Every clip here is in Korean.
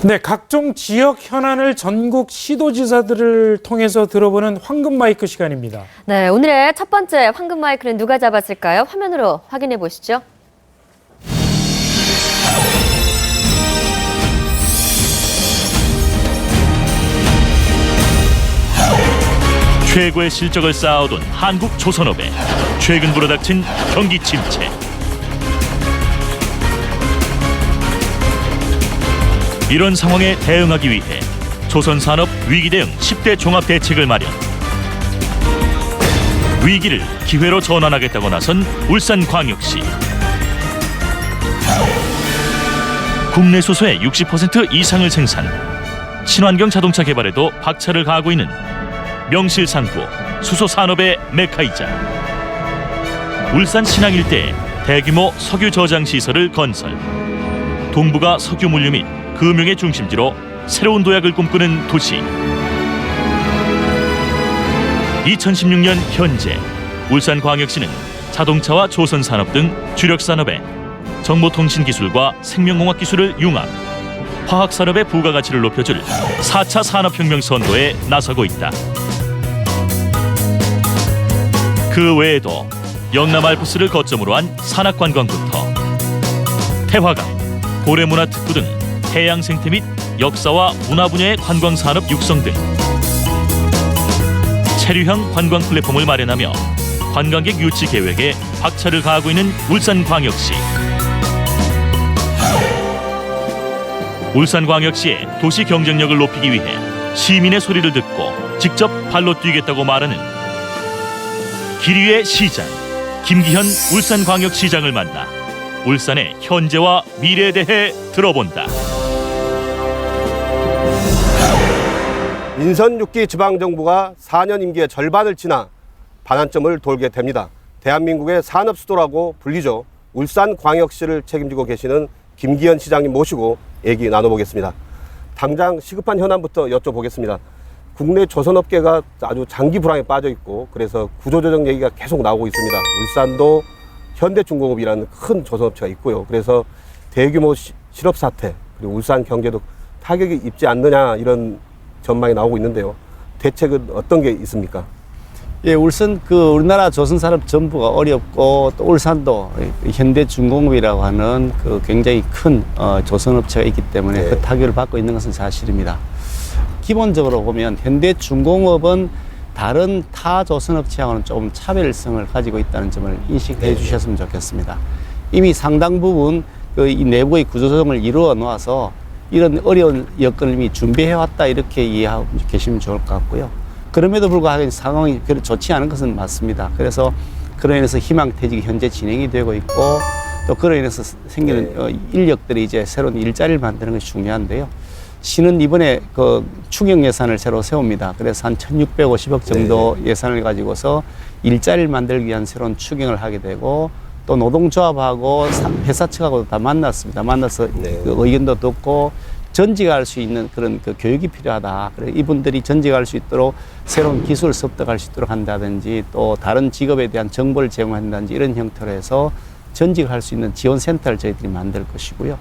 네, 각종 지역 현안을 전국 시도지사들을 통해서 들어보는 황금 마이크 시간입니다. 네, 오늘의 첫 번째 황금 마이크는 누가 잡았을까요? 화면으로 확인해 보시죠. 최고의 실적을 쌓아오던 한국 조선업에 최근 불어닥친 경기 침체. 이런 상황에 대응하기 위해 조선산업 위기대응 10대 종합대책을 마련. 위기를 기회로 전환하겠다고 나선 울산광역시. 국내 수소의 60% 이상을 생산, 친환경 자동차 개발에도 박차를 가하고 있는 명실상부 수소 산업의 메카이자 울산 신항 일대에 대규모 석유 저장 시설을 건설. 동부가 석유 물류 및 금융의 중심지로 새로운 도약을 꿈꾸는 도시. 2016년 현재 울산광역시는 자동차와 조선산업 등 주력 산업에 정보통신기술과 생명공학기술을 융합, 화학산업의 부가가치를 높여줄 4차 산업혁명 선도에 나서고 있다. 그 외에도 영남 알프스를 거점으로 한 산악관광부터 태화강, 고래문화특구 등 해양 생태 및 역사와 문화 분야의 관광산업 육성 등 체류형 관광 플랫폼을 마련하며 관광객 유치 계획에 박차를 가하고 있는 울산광역시. 울산광역시의 도시 경쟁력을 높이기 위해 시민의 소리를 듣고 직접 발로 뛰겠다고 말하는 길 위의 시장 김기현 울산광역시장을 만나 울산의 현재와 미래에 대해 들어본다. 인선 6기 지방정부가 4년 임기의 절반을 지나 반환점을 돌게 됩니다. 대한민국의 산업 수도라고 불리죠. 울산광역시를 책임지고 계시는 김기현 시장님 모시고 얘기 나눠보겠습니다. 당장 시급한 현안부터 여쭤보겠습니다. 국내 조선업계가 아주 장기 불황에 빠져 있고 그래서 구조조정 얘기가 계속 나오고 있습니다. 울산도 현대중공업이라는 큰 조선업체가 있고요. 그래서 대규모 실업 사태 그리고 울산 경제도 타격이 입지 않느냐 이런 전망이 나오고 있는데요. 대책은 어떤 게 있습니까? 예, 울산 우리나라 조선산업 전부가 어렵고 또 울산도 현대중공업이라고 하는 굉장히 큰 조선업체가 있기 때문에 네. 그 타격을 받고 있는 것은 사실입니다. 기본적으로 보면 현대중공업은 다른 타 조선업체하고는 조금 차별성을 가지고 있다는 점을 인식해 주셨으면 좋겠습니다. 이미 상당 부분 이 내부의 구조조정을 이루어 놓아서 이런 어려운 여건을 이미 준비해 왔다 이렇게 이해하고 계시면 좋을 것 같고요. 그럼에도 불구하고 상황이 별로 좋지 않은 것은 맞습니다. 그래서 그로 인해서 희망퇴직이 현재 진행이 되고 있고 또 그로 인해서 생기는 인력들이 이제 새로운 일자리를 만드는 것이 중요한데요. 시는 이번에 추경 예산을 새로 세웁니다. 그래서 한 1,650억 정도 예산을 가지고서 일자리를 만들기 위한 새로운 추경을 하게 되고 또 노동조합하고 회사 측하고도 다 만났습니다. 만나서 그 의견도 듣고 전직할 수 있는 그런 교육이 필요하다. 그래서 이분들이 전직할 수 있도록 새로운 기술을 습득할 수 있도록 한다든지 또 다른 직업에 대한 정보를 제공한다든지 이런 형태로 해서 전직할 수 있는 지원센터를 저희들이 만들 것이고요.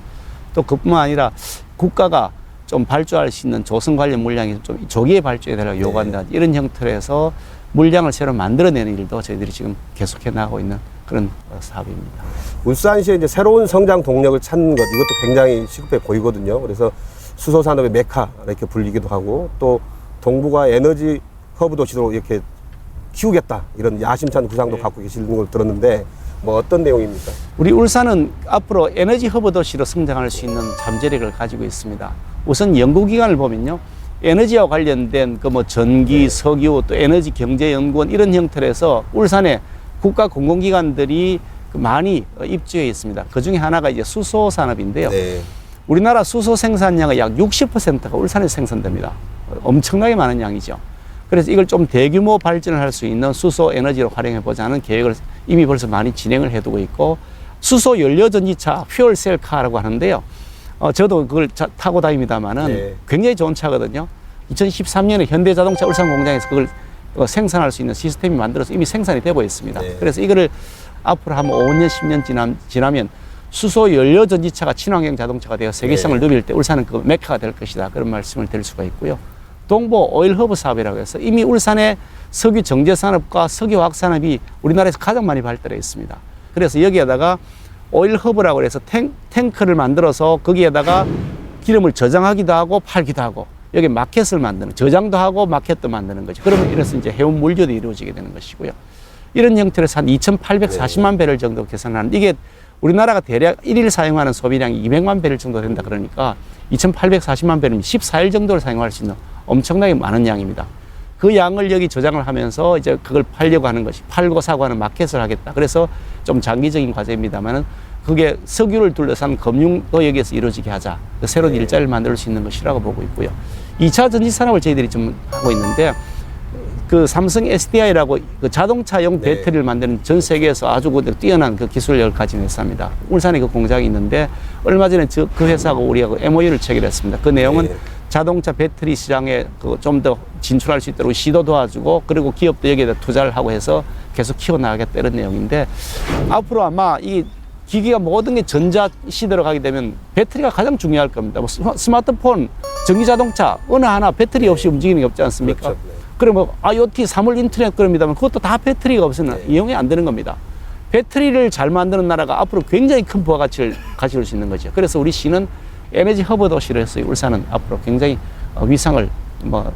또 그뿐만 아니라 국가가 좀 발주할 수 있는 조선 관련 물량이 좀 조기에 발주해달라고 요구한다든지 이런 형태로 해서 물량을 새로 만들어내는 일도 저희들이 지금 계속해 나가고 있는 그런 사업입니다. 울산시에 이제 새로운 성장 동력을 찾는 것 이것도 굉장히 시급해 보이거든요. 그래서 수소 산업의 메카 이렇게 불리기도 하고 또 동부가 에너지 허브 도시로 이렇게 키우겠다 이런 야심찬 구상도 갖고 계시는 걸 들었는데 뭐 어떤 내용입니까? 우리 울산은 앞으로 에너지 허브 도시로 성장할 수 있는 잠재력을 가지고 있습니다. 우선 연구기관을 보면요. 에너지와 관련된 전기, 석유, 또 에너지 경제연구원 이런 형태로 해서 울산에 국가 공공기관들이 많이 입주해 있습니다. 그 중에 하나가 이제 수소 산업인데요. 우리나라 수소 생산량의 약 60%가 울산에서 생산됩니다. 엄청나게 많은 양이죠. 그래서 이걸 좀 대규모 발전을 할 수 있는 수소 에너지로 활용해 보자는 계획을 이미 벌써 많이 진행을 해두고 있고 수소 연료 전지차 퓨얼셀카라고 하는데요. 저도 그걸 타고 다닙니다만은 굉장히 좋은 차거든요. 2013년에 현대자동차 울산 공장에서 그걸 생산할 수 있는 시스템이 만들어서 이미 생산이 되고 있습니다. 그래서 이거를 앞으로 한 5년, 10년 지나면 수소 연료 전지차가 친환경 자동차가 되어 세계성을 네. 누빌 때 울산은 그 메카가 될 것이다. 그런 말씀을 드릴 수가 있고요. 동보 오일 허브 사업이라고 해서 이미 울산의 석유 정제 산업과 석유 화학 산업이 우리나라에서 가장 많이 발달해 있습니다. 그래서 여기에다가 오일 허브라고 해서 탱크를 만들어서 거기에다가 기름을 저장하기도 하고 팔기도 하고 여기 마켓을 만드는, 저장도 하고 마켓도 만드는 거죠. 그러면 이래서 이제 해운 물류도 이루어지게 되는 것이고요. 이런 형태로 한 2,840만 배럴 정도 계산하는, 이게 우리나라가 대략 1일 사용하는 소비량이 200만 배럴 정도 된다 그러니까 2,840만 배는 14일 정도를 사용할 수 있는 엄청나게 많은 양입니다. 그 양을 여기 저장을 하면서 이제 그걸 팔려고 하는 것이, 팔고 사고 하는 마켓을 하겠다. 그래서 좀 장기적인 과제입니다만은 그게 석유를 둘러싼 금융도 여기에서 이루어지게 하자. 새로운 일자리를 만들 수 있는 것이라고 보고 있고요. 2차 전지 산업을 저희들이 좀 하고 있는데 그 삼성 SDI라고 그 자동차용 배터리를 만드는 전 세계에서 아주 뛰어난 그 기술력을 가진 회사입니다. 울산에 그 공장이 있는데 얼마 전에 그 회사하고 우리하고 MOU를 체결했습니다. 그 내용은 자동차 배터리 시장에 좀 더 진출할 수 있도록 시도 도와주고 그리고 기업도 여기에다 투자를 하고 해서 계속 키워나가겠다 이런 내용인데 앞으로 아마 이 기기가 모든 게 전자 시대로 가게 되면 배터리가 가장 중요할 겁니다. 뭐 스마트폰, 전기자동차 어느 하나 배터리 없이 움직이는 게 없지 않습니까? 그렇죠. 그럼 뭐 IoT, 사물 인터넷 그럽니다만 그것도 다 배터리가 없으면 이용이 안 되는 겁니다. 배터리를 잘 만드는 나라가 앞으로 굉장히 큰 부가가치를 가질 수 있는 거죠. 그래서 우리 시는 에너지 허브 도시로 해서 울산은 앞으로 굉장히 위상을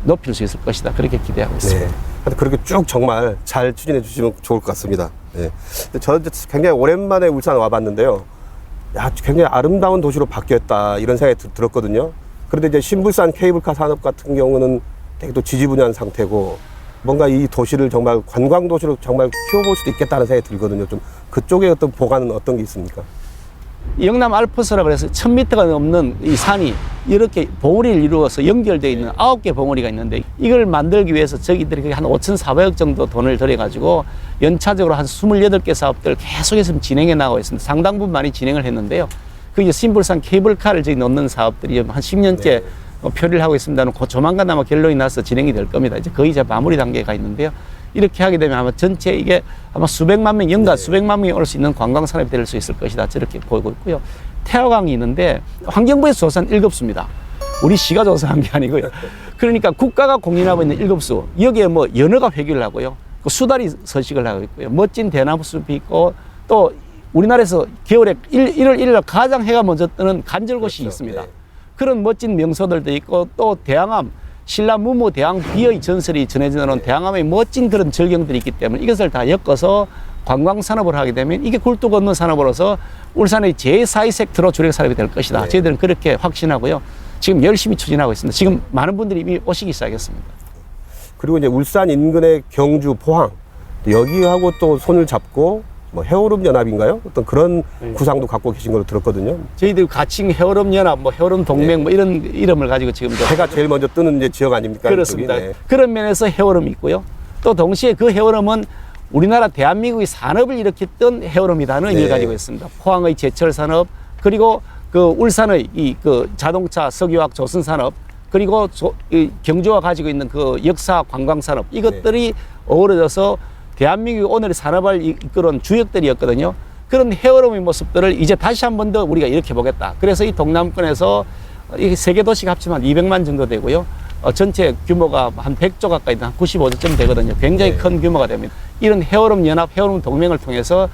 높일 수 있을 것이다. 그렇게 기대하고 있습니다. 네. 하여튼 그렇게 쭉 정말 잘 추진해 주시면 좋을 것 같습니다. 네. 저는 굉장히 오랜만에 울산 와봤는데요. 야, 굉장히 아름다운 도시로 바뀌었다 이런 생각이 들었거든요. 그런데 이제 신불산 케이블카 산업 같은 경우는 되게 또 지지부진한 상태고 뭔가 이 도시를 정말 관광 도시로 정말 키워볼 수도 있겠다는 생각이 들거든요. 좀 그쪽에 어떤 보관은 어떤 게 있습니까? 영남 알프스라 그래서 1000m가 넘는 이 산이 이렇게 봉우리를 이루어서 연결되어 있는 9개 봉우리가 있는데 이걸 만들기 위해서 저기들이 한 5,400억 정도 돈을 들여가지고 연차적으로 한 28개 사업들을 계속해서 진행해 나가고 있습니다. 상당 부분 많이 진행을 했는데요. 그 이제 신불산 케이블카를 저기 넣는 사업들이 한 10년째 표리를 하고 있습니다. 조만간 아마 결론이 나서 진행이 될 겁니다. 이제 거의 이제 마무리 단계에 가 있는데요. 이렇게 하게 되면 아마 전체 이게 아마 수백만 명, 연간 수백만 명이 올 수 있는 관광 산업이 될 수 있을 것이다. 저렇게 보이고 있고요. 태화강이 있는데 환경부에서 조사한 1급수입니다. 우리 시가 조사한 게 아니고요. 그러니까 국가가 공인하고 있는 1급수. 여기에 뭐 연어가 회귀를 하고요. 그 수달이 서식을 하고 있고요. 멋진 대나무 숲이 있고 또 우리나라에서 겨울에 1월 1일 가장 해가 먼저 뜨는 간절곶이 그렇죠. 있습니다. 네. 그런 멋진 명소들도 있고 또 대항암, 신라 무무 대항 비의 전설이 전해지는 대항암의 멋진 그런 절경들이 있기 때문에 이것을 다 엮어서 관광 산업을 하게 되면 이게 굴뚝 걷는 산업으로서 울산의 제4의 섹터로 주력 산업이 될 것이다. 네. 저희들은 그렇게 확신하고요. 지금 열심히 추진하고 있습니다. 지금 많은 분들이 이미 오시기 시작했습니다. 그리고 이제 울산 인근의 경주, 포항 여기하고 또 손을 잡고 뭐 해오름 연합인가요? 어떤 그런 구상도 갖고 계신 걸로 들었거든요. 저희들 가칭 해오름 연합, 뭐 해오름 동맹 뭐 이런 이름을 가지고 지금 해가 제일 먼저 뜨는 이제 지역 아닙니까? 그렇습니다. 이쪽이? 네. 그런 면에서 해오름이 있고요. 또 동시에 그 해오름은 우리나라 대한민국의 산업을 일으켰던 해오름이라는 의미를 가지고 있습니다. 포항의 제철 산업, 그리고 그 울산의 그 자동차, 석유화학, 조선 산업, 그리고 이 경주가 가지고 있는 그 역사, 관광 산업 이것들이 어우러져서 대한민국 오늘의 산업을 이끌어온 주역들이었거든요. 그런 해오름의 모습들을 이제 다시 한 번 더 우리가 이렇게 보겠다. 그래서 이 동남권에서 이 세 개 도시가 합치면 200만 정도 되고요. 전체 규모가 한 100조 가까이 한 95조쯤 되거든요. 굉장히 큰 규모가 됩니다. 이런 해오름 연합, 해오름 동맹을 통해서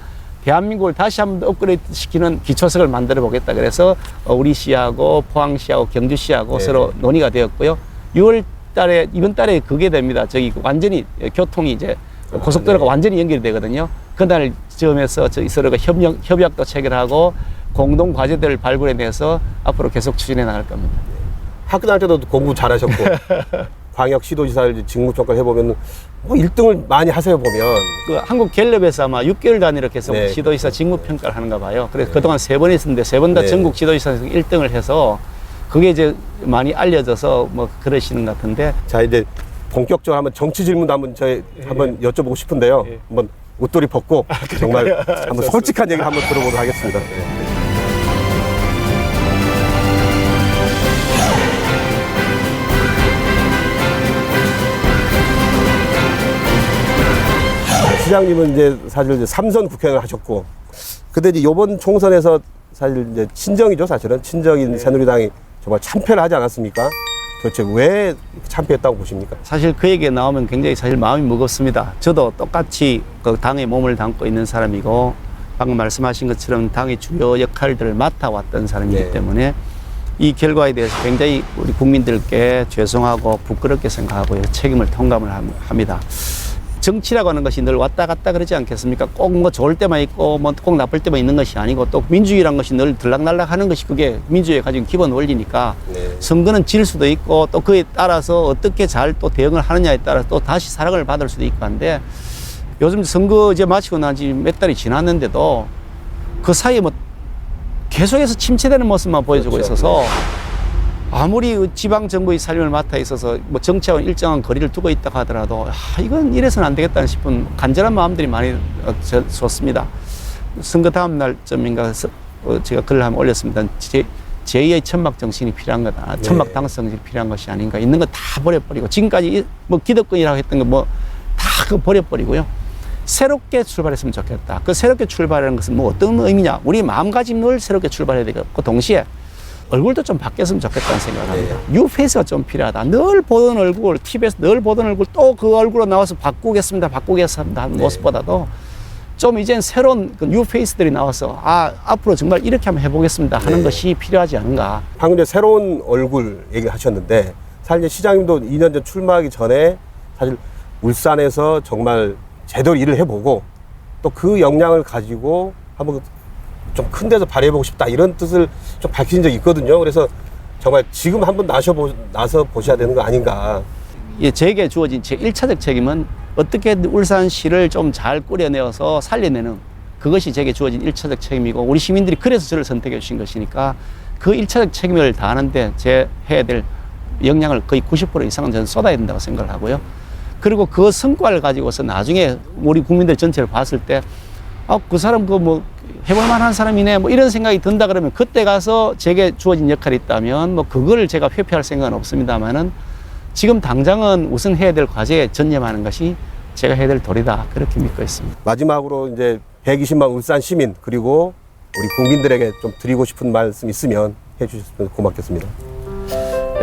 대한민국을 다시 한 번 업그레이드 시키는 기초석을 만들어 보겠다. 그래서 우리 시하고 포항시하고 경주시하고 서로 논의가 되었고요. 6월 달에, 이번 달에 그게 됩니다. 저기 완전히 교통이 이제 고속도로가 완전히 연결이 되거든요. 그날 즈음에서 저희 서로가 협약도 체결하고 공동 과제들을 발굴해내서 앞으로 계속 추진해 나갈 겁니다. 학교 다닐 때도 공부 잘하셨고 광역시도지사를 직무평가를 해보면 뭐 1등을 많이 하세요 보면. 그 한국 갤럽에서 아마 6개월 단위로 계속 네. 지도지사 직무평가를 하는가 봐요. 그래서 그동안 3번 했었는데 3번 다 전국 지도지사에서 1등을 해서 그게 이제 많이 알려져서 뭐 그러시는 것 같은데. 자, 이제 본격적으로 한번 정치 질문도 한번 저희 한번 여쭤보고 싶은데요. 한번 옷도리 벗고 정말 한번 솔직한 얘기 한번 들어보도록 하겠습니다. 시장님은 이제 사실 이제 3선 국회의원을 하셨고, 근데 이제 이번 총선에서 사실 이제 친정이죠. 사실은 친정인 새누리당이 정말 참패를 하지 않았습니까? 도대체 왜 참패했다고 보십니까? 사실 그 얘기가 나오면 굉장히 사실 마음이 무겁습니다. 저도 똑같이 그 당에 몸을 담고 있는 사람이고 방금 말씀하신 것처럼 당의 주요 역할들을 맡아왔던 사람이기 네. 때문에 이 결과에 대해서 굉장히 우리 국민들께 죄송하고 부끄럽게 생각하고 책임을 통감을 합니다. 정치라고 하는 것이 늘 왔다 갔다 그러지 않겠습니까? 꼭 뭐 좋을 때만 있고 뭐 꼭 나쁠 때만 있는 것이 아니고 또 민주주의라는 것이 늘 들락날락 하는 것이 그게 민주주의에 가진 기본 원리니까 네. 선거는 질 수도 있고 또 그에 따라서 어떻게 잘 또 대응을 하느냐에 따라 또 다시 사랑을 받을 수도 있고 한데 요즘 선거 이제 마치고 난 지 몇 달이 지났는데도 그 사이에 뭐 계속해서 침체되는 모습만 보여주고 그렇죠. 있어서 아무리 지방 정부의 삶을 맡아 있어서 뭐 정치하고 일정한 거리를 두고 있다고 하더라도 이건 이래서는 안 되겠다는 싶은 간절한 마음들이 많이 섰습니다. 선거 다음 날쯤인가 제가 글을 한번 올렸습니다. 제2의 천막 정신이 필요한 거다. 천막 당선 정신이 필요한 것이 아닌가. 있는 거 다 버려버리고 지금까지 뭐 기득권이라고 했던 거 뭐 다 그거 버려버리고요. 새롭게 출발했으면 좋겠다. 그 새롭게 출발하는 것은 뭐 어떤 의미냐. 우리 마음가짐을 새롭게 출발해야 되고 동시에 얼굴도 좀 바뀌었으면 좋겠다는 생각을 합니다. 뉴페이스가 좀 필요하다. 늘 보던 얼굴, TV에서 늘 보던 얼굴 또 그 얼굴로 나와서 바꾸겠습니다 하는 모습보다도 좀 이젠 새로운 그 뉴페이스들이 나와서 앞으로 정말 이렇게 한번 해보겠습니다 하는 것이 필요하지 않은가. 방금 전에 새로운 얼굴 얘기하셨는데 사실 이제 시장님도 2년 전 출마하기 전에 사실 울산에서 정말 제대로 일을 해보고 또 그 역량을 가지고 한번 좀 큰 데서 발휘해보고 싶다 이런 뜻을 좀 밝히신 적이 있거든요. 그래서 정말 지금 한번 나서 보셔야 되는 거 아닌가. 예, 제게 주어진 제 1차적 책임은 어떻게 울산시를 좀 잘 꾸려내어서 살려내는 그것이 제게 주어진 1차적 책임이고 우리 시민들이 그래서 저를 선택해 주신 것이니까 그 1차적 책임을 다하는데 제 해야 될 역량을 거의 90% 이상은 저는 쏟아야 된다고 생각을 하고요. 그리고 그 성과를 가지고서 나중에 우리 국민들 전체를 봤을 때 그 사람 뭐 해볼 만한 사람이네 뭐 이런 생각이 든다 그러면 그때 가서 제게 주어진 역할이 있다면 뭐 그걸 제가 회피할 생각은 없습니다만은 지금 당장은 우선 해야 될 과제에 전념하는 것이 제가 해야 될 도리다 그렇게 믿고 있습니다. 마지막으로 이제 120만 울산 시민 그리고 우리 국민들에게 좀 드리고 싶은 말씀 있으면 해주셨으면 고맙겠습니다.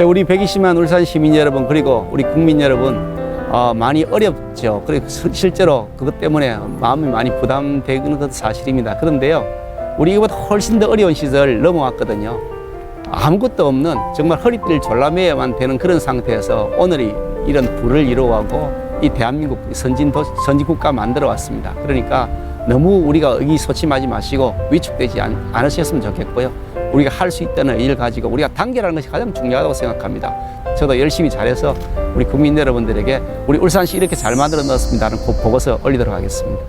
우리 120만 울산 시민 여러분 그리고 우리 국민 여러분 많이 어렵죠. 그리고 실제로 그것 때문에 마음이 많이 부담되는 것도 사실입니다. 그런데요, 우리 이거보다 훨씬 더 어려운 시절 넘어왔거든요. 아무것도 없는 정말 허리띠를 졸라매야만 되는 그런 상태에서 오늘이 이런 부를 이루어가고 이 대한민국 선진국가 만들어 왔습니다. 그러니까 너무 우리가 의기소침하지 마시고 위축되지 않으셨으면 좋겠고요. 우리가 할 수 있다는 의의를 가지고 우리가 단계라는 것이 가장 중요하다고 생각합니다. 저도 열심히 잘해서 우리 국민 여러분들에게 우리 울산시 이렇게 잘 만들어 놨습니다는 보고서 올리도록 하겠습니다.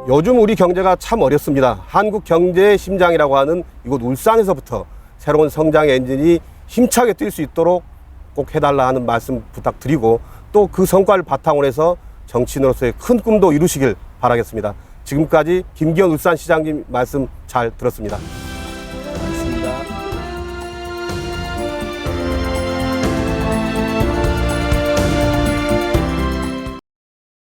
요즘 우리 경제가 참 어렵습니다. 한국 경제의 심장이라고 하는 이곳 울산에서부터 새로운 성장의 엔진이 힘차게 뛸 수 있도록 꼭 해달라 하는 말씀 부탁드리고 또 그 성과를 바탕으로 해서 정치인으로서의 큰 꿈도 이루시길 바라겠습니다. 지금까지 김기현 울산시장님 말씀 잘 들었습니다.